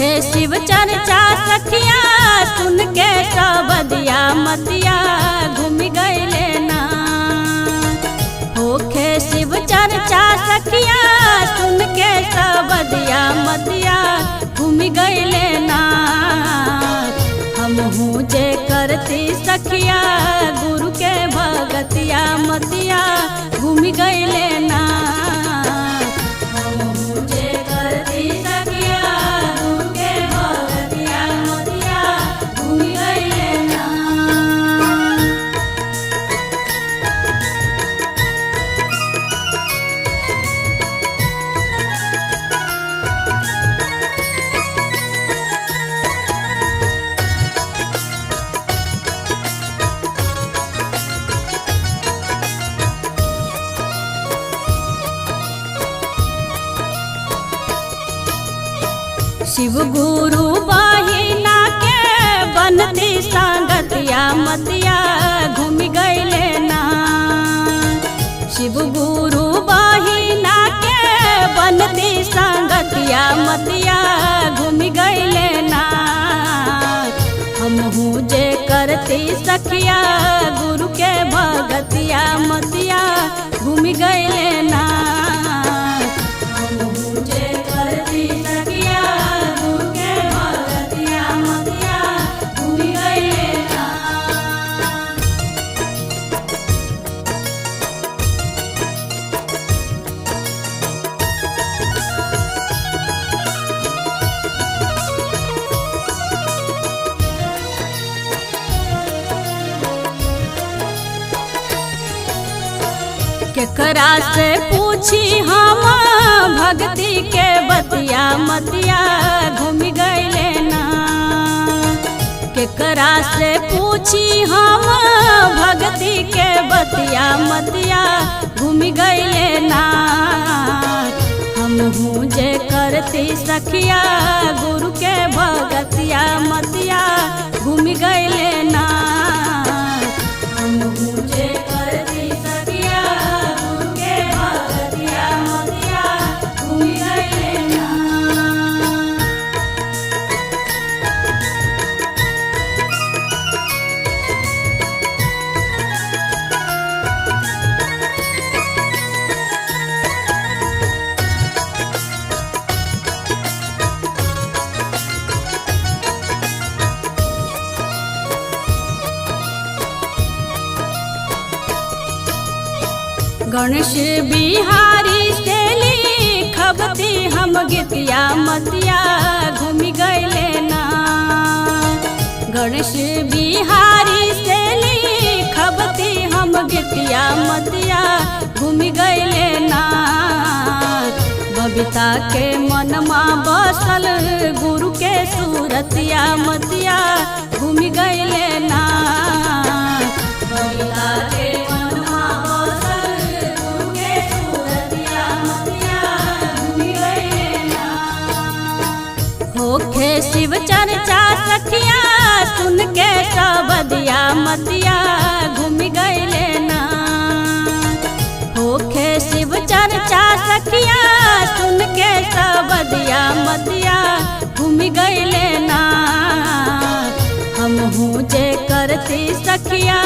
होखे शिव चर्चा सखिया सुन के सबदिया मतिया घूम गईले ना। होखे शिव चर्चा सखिया सुन के सबदिया मतिया घूम गईले ना। हमहू जे करती सखिया गुरु के भगतिया मतिया घूम गईले ना। हमहू जे करती सखिया गुरु के भगतिया मतिया घूम गईले ना। शिव गुरु बहिना के बनती संगतिया मतिया घूम गईले ना। शिव गुरु बहिना के बनती संगतिया मतिया घूम गईले ना। हमहू जे करती सखिया गुरु के भगतिया मतिया घूम गईले ना। हमहू जे करती सखिया गुरु के भगतिया मतिया घूम गईले ना। केकरा से पूछी हम भक्ति के बतिया मतिया घूम गईले ना। केकरा से पूछी हम भक्ति के बतिया मतिया घूम गईले ना। हमहू जे करती सखिया गुरु के भगतिया मतिया घूम गईले ना। हमहू जे करती सखिया गुरु के भगतिया मतिया घूम गईले ना। गणेश बिहारी से लिखबती हम गीतिया मतिया घूम गईले ना। गणेश बिहारी से लिखबती हम गीतिया मतिया घूम गईले ना। बबीता के मनमा बसल गुरु के सूरतिया मतिया घूम गईले ना। बबीता के मनमा बसल गुरु के सूरतिया मतिया घूम गईले ना। होखे शिव चर्चा सखिया सुन के सबदिया मतिया घूम गईले ना। होखे शिव चर्चा सखिया सुन के सबदिया मतिया घूम गईले ना। हमहू जे करती सखिया